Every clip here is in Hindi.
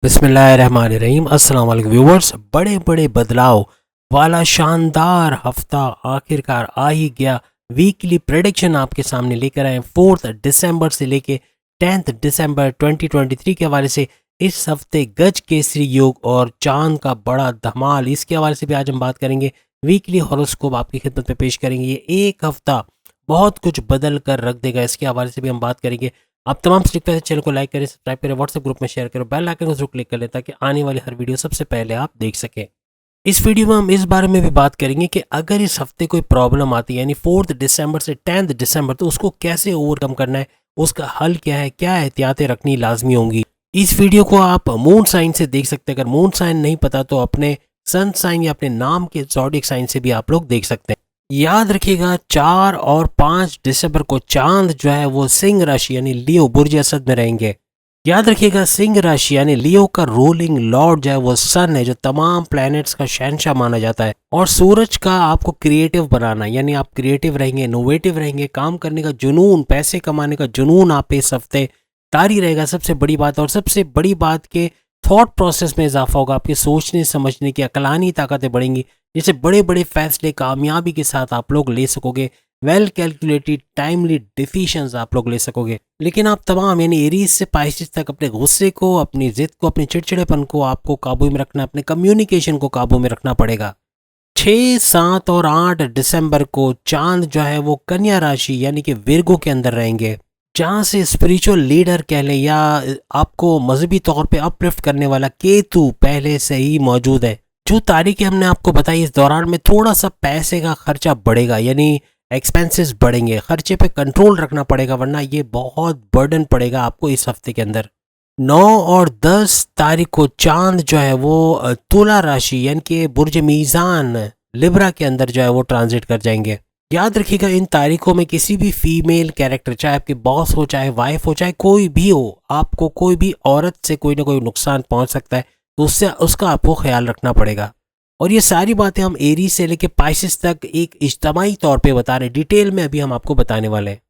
बिस्मिल्लाहिर्रहमानिर्रहीम। अस्सलाम वालेकुम व्यूवर्स। बड़े बड़े बदलाव वाला शानदार हफ्ता आखिरकार आ ही गया। वीकली प्रेडिक्शन आपके सामने लेकर आए 4 दिसंबर से लेके 10 दिसंबर 2023 के हवाले से। इस हफ्ते गज केसरी योग और चांद का बड़ा धमाल, इसके हवाले से भी आज हम बात करेंगे। वीकली हॉरोस्कोप आपकी खिदमत में पेश करेंगे। ये एक हफ्ता बहुत कुछ बदल कर रख देगा, इसके हवाले से भी हम बात करेंगे। आप तमाम स्टिक पे चैनल को लाइक करें, सब्सक्राइब करें, व्हाट्सएप ग्रुप में शेयर करें, बेल आइकन को जरूर क्लिक कर लें ताकि आने वाली हर वीडियो सबसे पहले आप देख सकें। इस वीडियो में हम इस बारे में भी बात करेंगे कि अगर इस हफ्ते कोई प्रॉब्लम आती है यानी 4 दिसंबर से 10 दिसंबर, तो उसको कैसे ओवरकम करना है, उसका हल क्या है, क्या एहतियातें रखनी लाजमी होंगी। इस वीडियो को आप मून साइन से देख सकते हैं। अगर मून साइन नहीं पता तो अपने सन साइन या अपने नाम के ज़ोडिएक साइन से भी आप लोग देख सकते हैं। याद रखिएगा 4 और 5 दिसंबर को चांद जो है वो सिंह राशि यानी लियो बुर्ज असद में रहेंगे। याद रखिएगा सिंह राशि यानी लियो का रूलिंग लॉर्ड जो है वो सन है, जो तमाम प्लैनेट्स का शहंशाह माना जाता है। और सूरज का आपको क्रिएटिव बनाना, यानी आप क्रिएटिव रहेंगे, इनोवेटिव रहेंगे, काम करने का जुनून, पैसे कमाने का जुनून आप इस हफ्ते तारी रहेगा। सबसे बड़ी बात, और सबसे बड़ी बात के थॉट प्रोसेस में इजाफा होगा। आपके सोचने समझने की अकलानी ताकतें बढ़ेंगी, जिससे बड़े बड़े फैसले कामयाबी के साथ आप लोग ले सकोगे। वेल कैलकुलेटेड टाइमली डिसीजंस आप लोग ले सकोगे। लेकिन आप तमाम यानी एरीज से पाइसेस तक अपने गुस्से को, अपनी जिद को, अपने चिड़चिड़ेपन को आपको काबू में रखना, अपने कम्युनिकेशन को काबू में रखना पड़ेगा। 6, 7 और 8 दिसंबर को चांद जो है वो कन्या राशि यानी कि विर्गो के अंदर रहेंगे, जहाँ से स्पिरिचुअल लीडर कह लें या आपको मजहबी तौर पे अपलिफ्ट करने वाला केतु पहले से ही मौजूद है। जो तारीखें हमने आपको बताई, इस दौरान में थोड़ा सा पैसे का खर्चा बढ़ेगा, यानी एक्सपेंसेस बढ़ेंगे, खर्चे पे कंट्रोल रखना पड़ेगा, वरना ये बहुत बर्डन पड़ेगा आपको इस हफ्ते के अंदर। 9 और 10 तारीख को चांद जो है वो तुला राशि यानी कि बुर्ज मीज़ान लिब्रा के अंदर जो है वो ट्रांजिट कर जाएंगे। याद रखिएगा इन तारीखों में किसी भी फीमेल कैरेक्टर, चाहे आपकी बॉस हो, चाहे वाइफ हो, चाहे कोई भी हो, आपको कोई भी औरत से कोई ना कोई नुकसान पहुंच सकता है, तो उससे उसका आपको ख्याल रखना पड़ेगा। और ये सारी बातें हम एरी से लेके पाइसेस तक एक इज्तमाही तौर पे बता रहे हैं, डिटेल में अभी हम आपको बताने वाले हैं।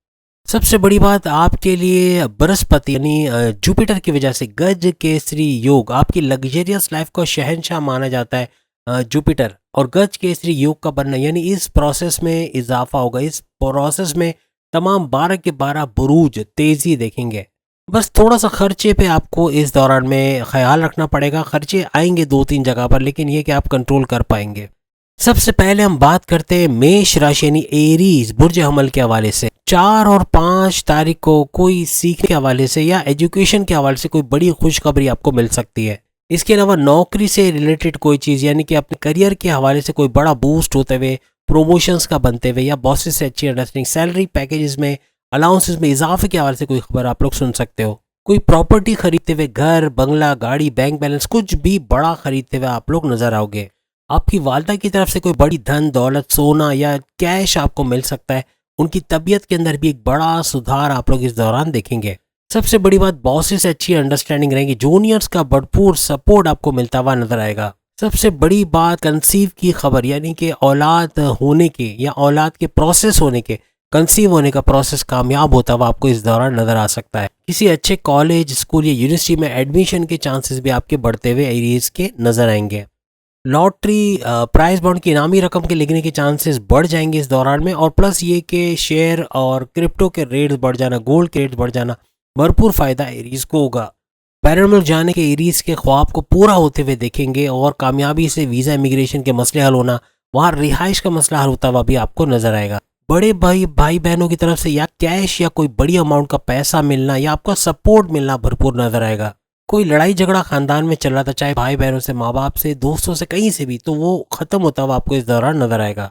सबसे बड़ी बात आपके लिए बृहस्पति यानी जुपिटर की वजह से गज केसरी योग, आपकी लग्जरियस लाइफ का शहंशाह माना जाता है जुपिटर, और गज केसरी योग का बनना यानी इस प्रोसेस में इजाफा होगा। इस प्रोसेस में तमाम 12 के 12 बुरूज तेजी देखेंगे। बस थोड़ा सा खर्चे पे आपको इस दौरान में ख्याल रखना पड़ेगा। खर्चे आएंगे 2-3 जगह पर, लेकिन ये कि आप कंट्रोल कर पाएंगे। सबसे पहले हम बात करते हैं मेष राशि यानी एरीज बुर्ज हमल के हवाले से। 4 और 5 तारीख को कोई सीख के हवाले से या एजुकेशन के हवाले से कोई बड़ी खुशखबरी आपको मिल सकती है। इसके अलावा नौकरी से रिलेटेड कोई चीज़ यानी कि अपने करियर के हवाले से कोई बड़ा बूस्ट होते हुए, प्रमोशंस का बनते हुए, या बॉसेस से अच्छी अंडरस्टैंडिंग, सैलरी पैकेजेस में, अलाउंसेस में इजाफे के हवाले से कोई खबर आप लोग सुन सकते हो। कोई प्रॉपर्टी खरीदते हुए, घर, बंगला, गाड़ी, बैंक बैलेंस, कुछ भी बड़ा खरीदते हुए आप लोग नजर आओगे। आपकी वालदा की तरफ से कोई बड़ी धन दौलत, सोना या कैश आपको मिल सकता है। उनकी तबीयत के अंदर भी एक बड़ा सुधार आप लोग इस दौरान देखेंगे। सबसे बड़ी बात, बॉसेस से अच्छी अंडरस्टैंडिंग रहेगी। जूनियर्स का भरपूर सपोर्ट आपको मिलता हुआ नजर आएगा। सबसे बड़ी बात, कंसीव की खबर यानी कि औलाद होने के या औलाद के प्रोसेस होने के, कंसीव होने का प्रोसेस कामयाब होता हुआ आपको इस दौरान नजर आ सकता है। किसी अच्छे कॉलेज, स्कूल या यूनिवर्सिटी में एडमिशन के चांसेस भी आपके बढ़ते हुए एरियाज के नजर आएंगे। लॉटरी, प्राइज बॉन्ड की इनामी रकम के लिखने के चांसेस बढ़ जाएंगे इस दौरान में। और प्लस ये कि शेयर और क्रिप्टो के रेट्स बढ़ जाना, गोल्ड के रेट्स बढ़ जाना, भरपूर फायदा एरीज को होगा। पैरानॉर्मल जाने के एरीज के ख्वाब को पूरा होते हुए देखेंगे, और कामयाबी से वीज़ा इमिग्रेशन के मसले हल होना, वहाँ रिहाइश का मसला हल होता हुआ भी आपको नजर आएगा। बड़े भाई बहनों की तरफ से या कैश या कोई बड़ी अमाउंट का पैसा मिलना या आपका सपोर्ट मिलना भरपूर नजर आएगा। कोई लड़ाई झगड़ा खानदान में चल रहा था, चाहे भाई बहनों से, माँ बाप से, दोस्तों से, कहीं से भी, तो वो खत्म होता हुआ आपको इस दौरान नजर आएगा।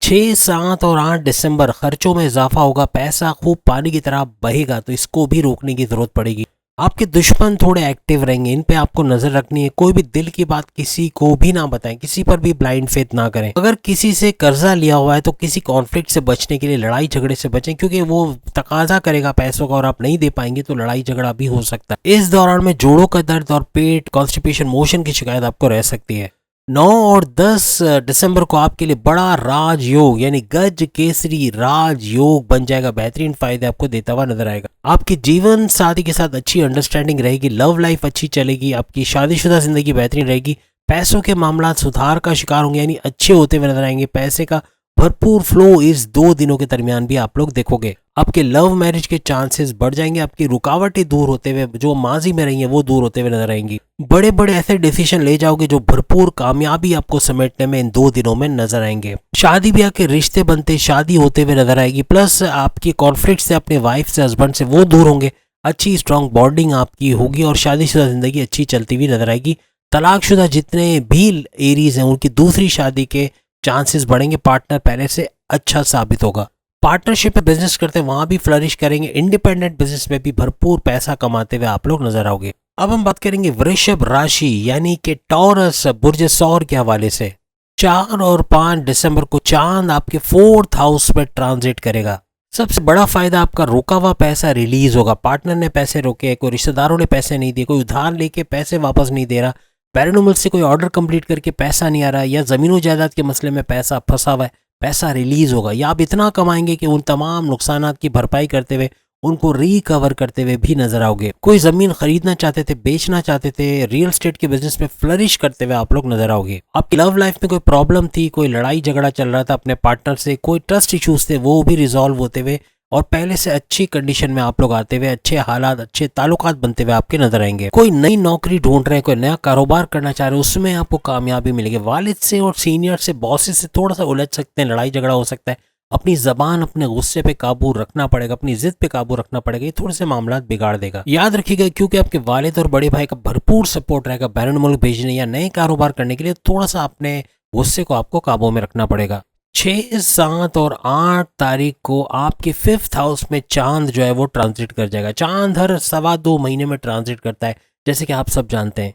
6, 7 और 8 दिसंबर खर्चों में इजाफा होगा। पैसा खूब पानी की तरह बहेगा, तो इसको भी रोकने की जरूरत पड़ेगी। आपके दुश्मन थोड़े एक्टिव रहेंगे, इन पे आपको नजर रखनी है। कोई भी दिल की बात किसी को भी ना बताएं, किसी पर भी ब्लाइंड फेथ ना करें। अगर किसी से कर्जा लिया हुआ है तो किसी कॉन्फ्लिक्ट से बचने के लिए लड़ाई झगड़े से बचें, क्योंकि वो तकाजा करेगा पैसों का और आप नहीं दे पाएंगे तो लड़ाई झगड़ा भी हो सकता है। इस दौरान में जोड़ों का दर्द और पेट, कॉन्स्टिपेशन, मोशन की शिकायत आपको रह सकती है। 9 और 10 दिसंबर को आपके लिए बड़ा राजयोग यानी गज केसरी राजयोग बन जाएगा। बेहतरीन फायदे आपको देता हुआ नजर आएगा। आपके जीवन साथी के साथ अच्छी अंडरस्टैंडिंग रहेगी, लव लाइफ अच्छी चलेगी, आपकी शादीशुदा जिंदगी बेहतरीन रहेगी। पैसों के मामला सुधार का शिकार होंगे यानी अच्छे होते हुए नजर आएंगे। पैसे का भरपूर फ्लो इस 2 दिनों के दरमियान भी आप लोग देखोगे। आपके लव मैरिज के चांसेस बढ़ जाएंगे। आपकी रुकावटें दूर होते हुए, जो माजी में रही हैं वो दूर होते हुए नजर आएंगी। बड़े बड़े ऐसे डिसीजन ले जाओगे जो भरपूर कामयाबी आपको समेटने में इन 2 दिनों में नजर आएंगे। शादी ब्याह के रिश्ते बनते, शादी होते हुए नजर आएगी। प्लस आपकी कॉन्फ्लिक्ट से अपने वाइफ से, हस्बैंड से वो दूर होंगे। अच्छी स्ट्रांग बॉन्डिंग आपकी होगी और शादीशुदा जिंदगी अच्छी चलती हुई नजर आएगी। तलाकशुदा जितने भी एरीज हैं उनकी दूसरी शादी के चांसेस बढ़ेंगे। पार्टनर पहले से अच्छा साबित होगा। पार्टनरशिप में बिजनेस करते हैं वहां भी फ्लरिश करेंगे। इंडिपेंडेंट बिजनेस में भी भरपूर पैसा कमाते हुए आप लोग नजर आओगे। अब हम बात करेंगे वृषभ राशि यानी कि टॉरस बुर्ज सौर के हवाले से। 4 और 5 दिसंबर को चांद आपके 4th हाउस में ट्रांजिट करेगा। सबसे बड़ा फायदा आपका रुका हुआ पैसा रिलीज होगा। पार्टनर ने पैसे रोके, कोई रिश्तेदारों ने पैसे नहीं दिए, कोई उधार लेके पैसे वापस नहीं दे रहा, पैरानॉर्मल से कोई ऑर्डर कंप्लीट करके पैसा नहीं आ रहा, या जमीनों जायदाद के मसले में पैसा फंसा हुआ है, पैसा रिलीज होगा। या आप इतना कमाएंगे कि उन तमाम नुकसानात की भरपाई करते हुए, उनको रिकवर करते हुए भी नजर आओगे। कोई जमीन खरीदना चाहते थे, बेचना चाहते थे, रियल स्टेट के बिजनेस में फ्लरिश करते हुए आप लोग नजर आओगे। आपकी लव लाइफ में कोई प्रॉब्लम थी, कोई लड़ाई झगड़ा चल रहा था अपने पार्टनर से, कोई ट्रस्ट इश्यूज थे, वो भी रिजॉल्व होते हुए और पहले से अच्छी कंडीशन में आप लोग आते हुए, अच्छे हालात, अच्छे ताल्लुकात बनते हुए आपके नजर आएंगे। कोई नई नौकरी ढूंढ रहे हैं, कोई नया कारोबार करना चाह रहे हैं, उसमें आपको कामयाबी मिलेगी। वालिद से और सीनियर से, बॉसेस से थोड़ा सा उलझ सकते हैं, लड़ाई झगड़ा हो सकता है। अपनी जबान, अपने गुस्से पे काबू रखना पड़ेगा, अपनी जिद पे काबू रखना पड़ेगा। ये थोड़े से मामला बिगाड़ देगा। याद रखिएगा क्योंकि आपके वालिद और बड़े भाई का भरपूर सपोर्ट रहेगा बैरून मुल्क भेजने या नए कारोबार करने के लिए। थोड़ा सा अपने गुस्से को आपको काबू में रखना पड़ेगा। 6, 7 और 8 तारीख को आपके 5th हाउस में चांद जो है वो ट्रांजिट कर जाएगा। चांद हर 2.25 महीने में ट्रांजिट करता है, जैसे कि आप सब जानते हैं।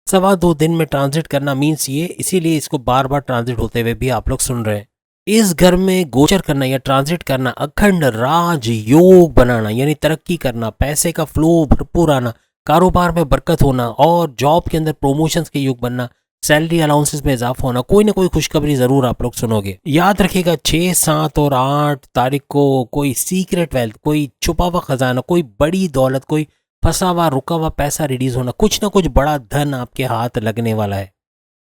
2.25 दिन में ट्रांजिट करना मीन्स ये, इसीलिए इसको बार बार ट्रांजिट होते हुए भी आप लोग सुन रहे हैं। इस घर में गोचर करना या ट्रांजिट करना अखंड राज योग बनाना यानी तरक्की करना, पैसे का फ्लो भरपूर आना, कारोबार में बरकत होना और जॉब के अंदर प्रमोशंस के योग बनना, सैलरी अलाउंसेस में इजाफा होना, कोई ना कोई खुशखबरी जरूर आप लोग सुनोगे। याद रखिएगा 6, 7 और 8 तारीख को कोई सीक्रेट वेल्थ, कोई छुपा हुआ खजाना, कोई बड़ी दौलत, कोई फंसा हुआ रुका हुआ पैसा रिलीज होना, कुछ ना कुछ बड़ा धन आपके हाथ लगने वाला है।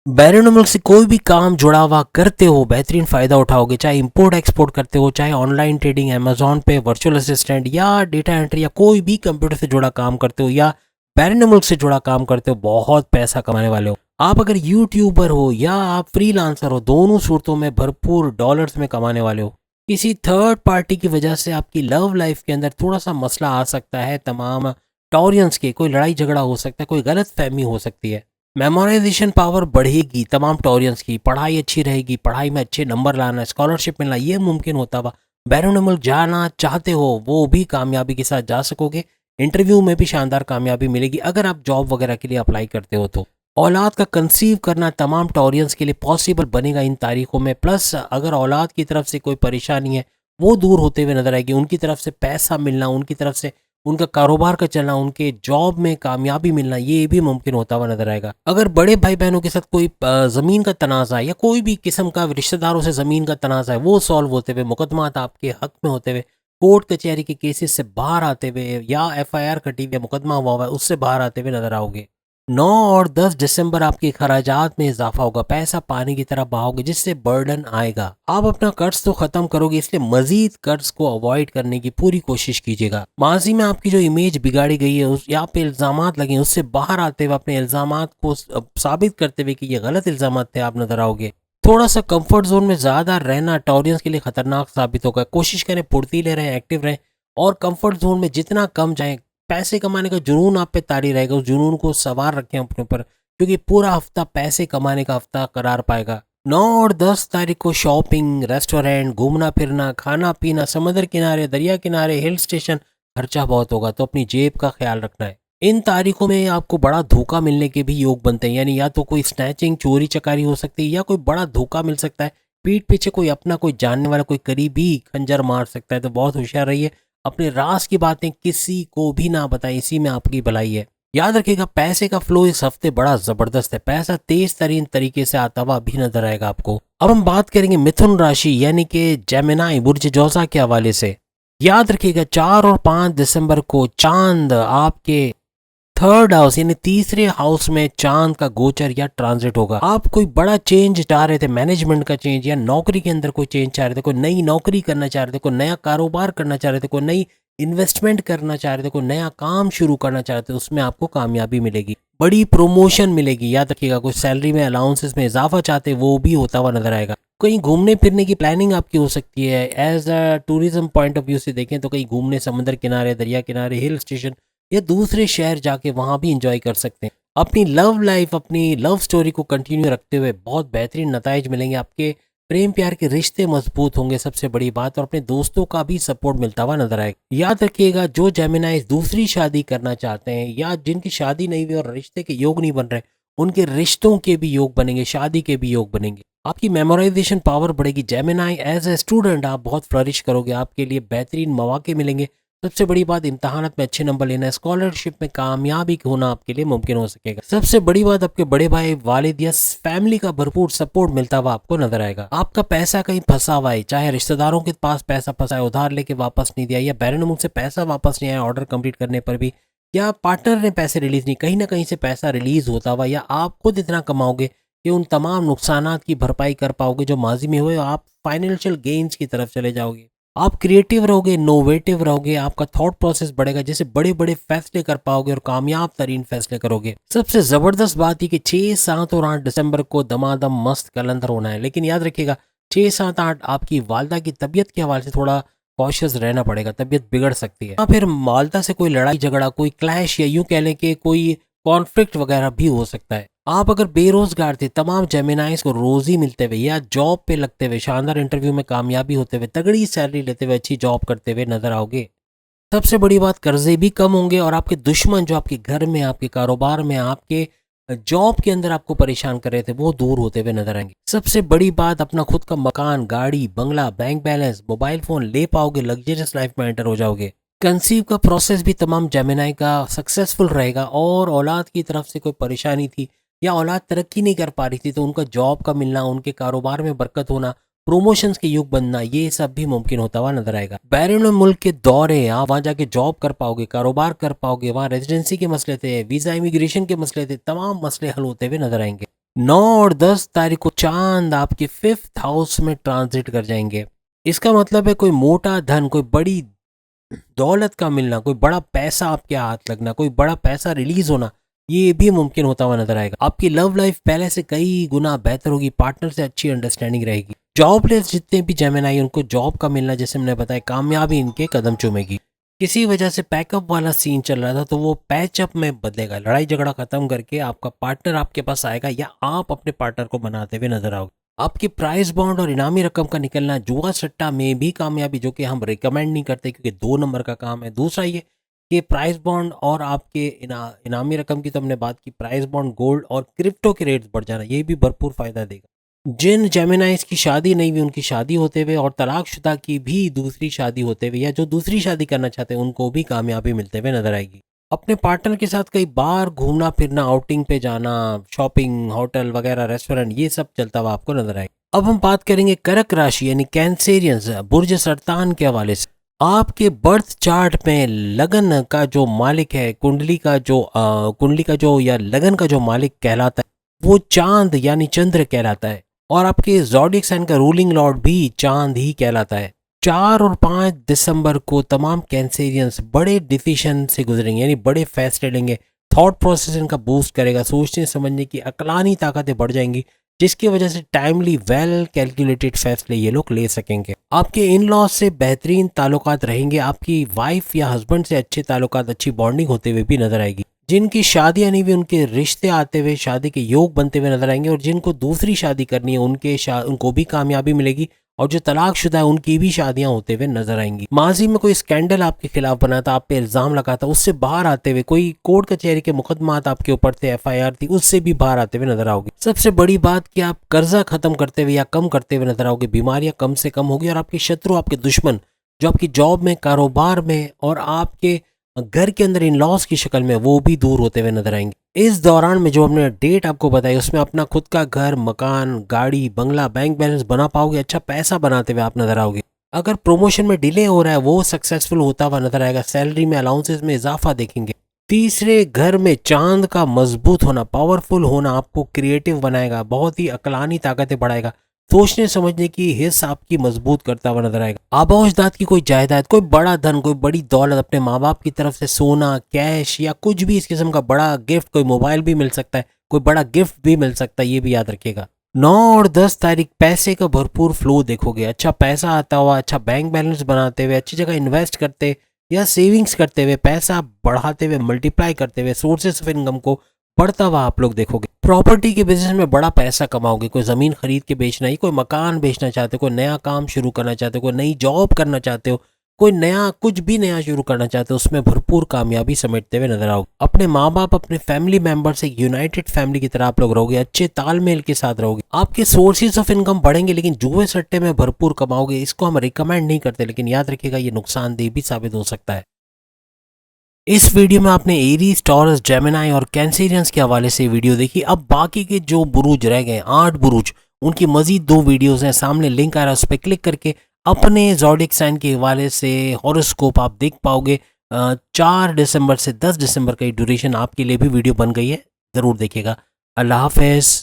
बैरून मुल्क से कोई भी काम जुड़ा हुआ करते हो बेहतरीन फायदा उठाओगे। चाहे इंपोर्ट एक्सपोर्ट करते हो, चाहे ऑनलाइन ट्रेडिंग, अमेजोन पे वर्चुअल असिस्टेंट या डेटा एंट्री या कोई भी कंप्यूटर से जुड़ा काम करते हो या बैरून मुल्क से जुड़ा काम करते हो, बहुत पैसा कमाने वाले हो। आप अगर यूट्यूबर हो या आप फ्रीलांसर हो, दोनों सूरतों में भरपूर डॉलर्स में कमाने वाले हो। किसी थर्ड पार्टी की वजह से आपकी लव लाइफ के अंदर थोड़ा सा मसला आ सकता है। तमाम टॉरियंस के कोई लड़ाई झगड़ा हो सकता है, कोई गलत फहमी हो सकती है। मेमोराइजेशन पावर बढ़ेगी तमाम टॉरियंस की, पढ़ाई अच्छी रहेगी, पढ़ाई में अच्छे नंबर लाना, स्कॉलरशिप मिलना ये मुमकिन होता हुआ बैरून मुल्क जाना चाहते हो वो भी कामयाबी के साथ जा सकोगे। इंटरव्यू में भी शानदार कामयाबी मिलेगी अगर आप जॉब वगैरह के लिए अप्लाई करते हो तो। औलाद का कंसीव करना तमाम टॉरियंस के लिए पॉसिबल बनेगा इन तारीखों में। प्लस अगर औलाद की तरफ से कोई परेशानी है वो दूर होते हुए नजर आएगी। उनकी तरफ से पैसा मिलना, उनकी तरफ से उनका कारोबार का चलना, उनके जॉब में कामयाबी मिलना ये भी मुमकिन होता हुआ नजर आएगा। अगर बड़े भाई बहनों के साथ कोई जमीन का तनाज़ा या कोई भी किस्म का रिश्तेदारों से जमीन का तनाज़ा है वो सॉल्व होते हुए, मुकदमात आपके हक में होते हुए, कोर्ट कचहरी के केसेस से बाहर आते हुए या FIR कटी हुई मुकदमा हुआ है उससे बाहर आते हुए नजर आओगे। 9 और 10 दिसंबर आपके खराजात में इजाफा होगा, पैसा पानी की तरह बहाओगे जिससे बर्डन आएगा। आप अपना कर्ज तो खत्म करोगे, इसलिए मजीद कर्ज को अवॉइड करने की पूरी कोशिश कीजिएगा। माजी में आपकी जो इमेज बिगाड़ी गई है उस यहाँ पे इल्जामात लगे उससे बाहर आते हुए, अपने इल्जामात को साबित करते हुए कि ये गलत इल्जामात थे, आप नजर आओगे। थोड़ा सा कंफर्ट जोन में ज्यादा रहना टॉरियंस के लिए खतरनाक साबित होगा। कोशिश करें फुर्तीले रहें, एक्टिव रहें और कंफर्ट जोन में जितना कम जाएं। पैसे कमाने का जुनून आप पे तारी रहेगा, उस जुनून को सवार रखें अपने ऊपर, क्योंकि पूरा हफ्ता पैसे कमाने का हफ्ता करार पाएगा। 9 और 10 तारीख को शॉपिंग, रेस्टोरेंट, घूमना फिरना, खाना पीना, समुद्र किनारे, दरिया किनारे, हिल स्टेशन, खर्चा बहुत होगा तो अपनी जेब का ख्याल रखना है। इन तारीखों में आपको बड़ा धोखा मिलने के भी योग बनते हैं, यानी या तो कोई स्नैचिंग, चोरी चकारी हो सकती है या कोई बड़ा धोखा मिल सकता है। पीठ पीछे कोई अपना, कोई जानने वाला, कोई करीबी खंजर मार सकता है, तो बहुत होशियार रहिए। अपने राज की बातें किसी को भी ना बताएं, इसी में आपकी भलाई है। याद रखिएगा पैसे का फ्लो इस हफ्ते बड़ा जबरदस्त है, पैसा तेज तरीन तरीके से आता हुआ भी नजर आएगा आपको। अब हम बात करेंगे मिथुन राशि यानी कि जेमिनाई बुर्ज जोसा के हवाले से। याद रखिएगा 4 और 5 दिसंबर को चांद आपके थर्ड हाउस यानी तीसरे हाउस में चांद का गोचर या ट्रांजिट होगा। आप कोई बड़ा चेंज चाह रहे थे, मैनेजमेंट का चेंज या नौकरी के अंदर कोई चेंज चाह रहे थे, कोई नई नौकरी करना चाह रहे थे, कोई नया कारोबार करना चाह रहे थे, कोई नई इन्वेस्टमेंट करना चाह रहे थे, कोई नया काम शुरू करना चाह रहे थे, उसमें आपको कामयाबी मिलेगी, बड़ी प्रमोशन मिलेगी। याद रखिएगा कोई सैलरी में अलाउंसेस में इजाफा चाहते वो भी होता हुआ नजर आएगा। कहीं घूमने फिरने की प्लानिंग आपकी हो सकती है, as a tourism point of view से देखें तो कहीं घूमने समुद्र किनारे, दरिया किनारे, हिल स्टेशन या दूसरे शहर जाके वहां भी इंजॉय कर सकते हैं। अपनी लव लाइफ, अपनी लव स्टोरी को कंटिन्यू रखते हुए बहुत बेहतरीन नताइज मिलेंगे, आपके प्रेम प्यार के रिश्ते मजबूत होंगे सबसे बड़ी बात, और अपने दोस्तों का भी सपोर्ट मिलता हुआ नजर आएगा। याद रखिएगा जो जेमिनाई दूसरी शादी करना चाहते हैं या जिनकी शादी नहीं हुई और रिश्ते के योग नहीं बन रहे, उनके रिश्तों के भी योग बनेंगे, शादी के भी योग बनेंगे। आपकी मेमोराइजेशन पावर बढ़ेगी। जेमिनाई एज ए स्टूडेंट आप बहुत फ्लरिश करोगे, आपके लिए बेहतरीन मौके मिलेंगे। सबसे बड़ी बात इम्तहानात में अच्छे नंबर लेना है, स्कॉलरशिप में कामयाबी होना आपके लिए मुमकिन हो सकेगा। सबसे बड़ी बात आपके बड़े भाई, वालिद या फैमिली का भरपूर सपोर्ट मिलता हुआ आपको नजर आएगा। आपका पैसा कहीं फंसा हुआ है, चाहे रिश्तेदारों के पास पैसा फंसा है, उधार लेके वापस नहीं दिया, या बैरन मुल्क से पैसा वापस नहीं आया ऑर्डर कंप्लीट करने पर भी, या पार्टनर ने पैसे रिलीज नहीं, कहीं ना कहीं से पैसा रिलीज होता हुआ, या आप खुद इतना कमाओगे कि उन तमाम नुकसानात की भरपाई कर पाओगे जो माजी में हुए, आप फाइनेंशियल गेन्स की तरफ चले जाओगे। आप क्रिएटिव रहोगे, इनोवेटिव रहोगे, आपका थॉट प्रोसेस बढ़ेगा, जैसे बड़े बड़े फैसले कर पाओगे और कामयाब तरीन फैसले करोगे। सबसे जबरदस्त बात है कि 6, 7 और 8 दिसंबर को दमादम मस्त कलंदर होना है, लेकिन याद रखिएगा 6, 7, 8 आपकी वालदा की तबीयत के हवाले से थोड़ा कॉशियस रहना पड़ेगा, तबीयत बिगड़ सकती है। या फिर वालदा से कोई लड़ाई झगड़ा, कोई क्लैश, या यूं कह लें कि कोई कॉन्फ्लिक्ट वगैरह भी हो सकता है। आप अगर बेरोजगार थे, तमाम जेमिनाइज को रोजी मिलते हुए या जॉब पे लगते हुए, शानदार इंटरव्यू में कामयाबी होते हुए, तगड़ी सैलरी लेते हुए, अच्छी जॉब करते हुए नजर आओगे। सबसे बड़ी बात कर्जे भी कम होंगे और आपके दुश्मन जो आपके घर में, आपके कारोबार में, आपके जॉब के अंदर आपको परेशान कर रहे थे वो दूर होते हुए नजर आएंगे। सबसे बड़ी बात अपना खुद का मकान, गाड़ी, बंगला, बैंक बैलेंस, मोबाइल फोन ले पाओगे, लग्जरियस लाइफ में एंटर हो जाओगे। कंसीव का प्रोसेस भी तमाम जेमिनाई का सक्सेसफुल रहेगा, और औलाद की तरफ से कोई परेशानी थी या औलाद तरक्की नहीं कर पा रही थी तो उनका जॉब का मिलना, उनके कारोबार में बरकत होना, प्रमोशंस के युग बनना, ये सब भी मुमकिन होता हुआ नजर आएगा। बैरून मुल्क के दौरे, आप वहां जाके जॉब कर पाओगे, कारोबार कर पाओगे, वहां रेजिडेंसी के मसले थे, वीजा इमिग्रेशन के मसले थे, तमाम मसले हल होते हुए नजर आएंगे। 9 और 10 तारीख को चांद आपके 5th हाउस में ट्रांजिट कर जाएंगे। इसका मतलब है कोई मोटा धन, कोई बड़ी दौलत का मिलना, कोई बड़ा पैसा आपके हाथ लगना, कोई बड़ा पैसा रिलीज होना, ये भी मुमकिन होता हुआ नजर आएगा। आपकी लव लाइफ पहले से कई गुना बेहतर होगी, पार्टनर से अच्छी अंडरस्टैंडिंग रहेगी। जॉबलेस जितने भी जेमिनाई उनको जॉब का मिलना, जैसे मैंने बताया, कामयाबी इनके कदम चूमेगी। किसी वजह से पैकअप वाला सीन चल रहा था तो वो पैचअप में बदलेगा, लड़ाई झगड़ा खत्म करके आपका पार्टनर आपके पास आएगा या आप अपने पार्टनर को बनाते हुए नजर आओगे। आपकी प्राइस बॉन्ड और इनामी रकम का निकलना, जुआ सट्टा में भी कामयाबी, जो कि हम रिकमेंड नहीं करते क्योंकि 2 नंबर का काम है। दूसरा ये कि प्राइस बॉन्ड और आपके इनामी रकम की तो हमने बात की, प्राइस बॉन्ड, गोल्ड और क्रिप्टो के रेट्स बढ़ जाना, ये भी भरपूर फायदा देगा। जिन जेमिनाइज की शादी नहीं हुई उनकी शादी होते हुए, और तलाकशुदा की भी दूसरी शादी होते हुए, या जो दूसरी शादी करना चाहते हैं उनको भी कामयाबी मिलते हुए नजर आएगी। अपने पार्टनर के साथ कई बार घूमना फिरना, आउटिंग पे जाना, शॉपिंग, होटल वगैरह, रेस्टोरेंट, ये सब चलता हुआ आपको नजर आएगा। अब हम बात करेंगे कर्क राशि यानी कैंसेरियंस, बुर्ज सरतान के हवाले से। आपके बर्थ चार्ट में लगन का जो मालिक है, कुंडली का जो या लगन का जो मालिक कहलाता है वो चांद यानी चंद्र कहलाता है, और आपके ज़ोडिएक साइन का रूलिंग लॉर्ड भी चांद ही कहलाता है। 4 और 5 दिसंबर को तमाम कैंसेरियंस बड़े डिसीजन से गुजरेंगे, यानी बड़े फैसले लेंगे। थॉट प्रोसेस इनका बूस्ट करेगा, सोचने समझने की अक्लानी ताकतें बढ़ जाएंगी, जिसकी वजह से टाइमली वेल कैलकुलेटेड फैसले ये लोग ले सकेंगे। आपके इन लॉज से बेहतरीन ताल्लुकात रहेंगे, आपकी वाइफ या हस्बैंड से अच्छे ताल्लुकात, अच्छी बॉन्डिंग होते हुए भी नजर आएगी। जिनकी शादियां नहीं हुई उनके रिश्ते आते हुए, शादी के योग बनते हुए नजर आएंगे, और जिनको दूसरी शादी करनी है उनको भी कामयाबी मिलेगी, और जो तलाकशुदा है उनकी भी शादियां होते हुए नजर आएंगी। माजी में कोई स्कैंडल आपके खिलाफ बना था, आप पे इल्जाम लगा था, उससे बाहर आते हुए, कोई कोर्ट कचहरी के मुकदमात आपके ऊपर थे, FIR थी, उससे भी बाहर आते हुए नजर आओगे। सबसे बड़ी बात कि आप कर्जा खत्म करते हुए या कम करते हुए नजर आओगे, बीमारियां कम से कम होगी, और आपके शत्रु, आपके दुश्मन जो आपकी जॉब में, कारोबार में और आपके घर के अंदर इन लॉस की शक्ल में वो भी दूर होते हुए नजर आएंगे। इस दौरान में जो हमने डेट आपको बताई उसमें अपना खुद का घर, मकान, गाड़ी, बंगला, बैंक बैलेंस बना पाओगे, अच्छा पैसा बनाते हुए आप नजर आओगे। अगर प्रमोशन में डिले हो रहा है वो सक्सेसफुल होता हुआ नजर आएगा, सैलरी में, अलाउंसेस में इजाफा देखेंगे। तीसरे घर में चांद का मजबूत होना, पावरफुल होना आपको क्रिएटिव बनाएगा, बहुत ही अकलानी ताकतें बढ़ाएगा, सोचने समझने की हिस्स आपकी मजबूत करता हुआ नजर आएगा। आबाओजदाद की कोई जायदाद, कोई बड़ा धन, कोई बड़ी दौलत, अपने माँ बाप की तरफ से सोना, कैश या कुछ भी इस किस्म का बड़ा गिफ्ट, कोई मोबाइल भी मिल सकता है, कोई बड़ा गिफ्ट भी मिल सकता है, ये भी याद रखिएगा। 9 और 10 तारीख पैसे का भरपूर फ्लो देखोगे, अच्छा पैसा आता हुआ, अच्छा बैंक बैलेंस बनाते हुए, अच्छी जगह इन्वेस्ट करते या सेविंग्स करते हुए, पैसा बढ़ाते हुए, मल्टीप्लाई करते हुए, सोर्सेस ऑफ इनकम को बढ़ता हुआ आप लोग देखोगे। प्रॉपर्टी के बिजनेस में बड़ा पैसा कमाओगे, कोई ज़मीन खरीद के बेचना ही, कोई मकान बेचना चाहते हो, कोई नया काम शुरू करना चाहते हो, कोई नई जॉब करना चाहते हो, कोई नया कुछ भी नया शुरू करना चाहते हो, उसमें भरपूर कामयाबी समेटते हुए नजर आओगे। अपने माँ बाप, अपने फैमिली मेंबर से यूनाइटेड फैमिली की तरह आप लोग रहोगे, अच्छे तालमेल के साथ रहोगे। आपके सोर्सेज ऑफ इनकम बढ़ेंगे, लेकिन जुए सट्टे में भरपूर कमाओगे। इसको हम रिकमेंड नहीं करते, लेकिन याद रखिएगा ये नुकसानदेह भी साबित हो सकता है। इस वीडियो में आपने एरीज, टॉरस, जेमिनाई और कैंसेरियंस के हवाले से वीडियो देखी। अब बाकी के जो बुरूज रह गए, 8 बुरूज, उनकी मजीद 2 वीडियोस हैं, सामने लिंक आ रहा है, उस पर क्लिक करके अपने ज़ोडिक साइन के हवाले से हॉरोस्कोप आप देख पाओगे। 4 दिसंबर से 10 दिसंबर का ड्यूरेशन आपके लिए भी वीडियो बन गई है, ज़रूर देखिएगा। अल्लाह हाफ़िज़।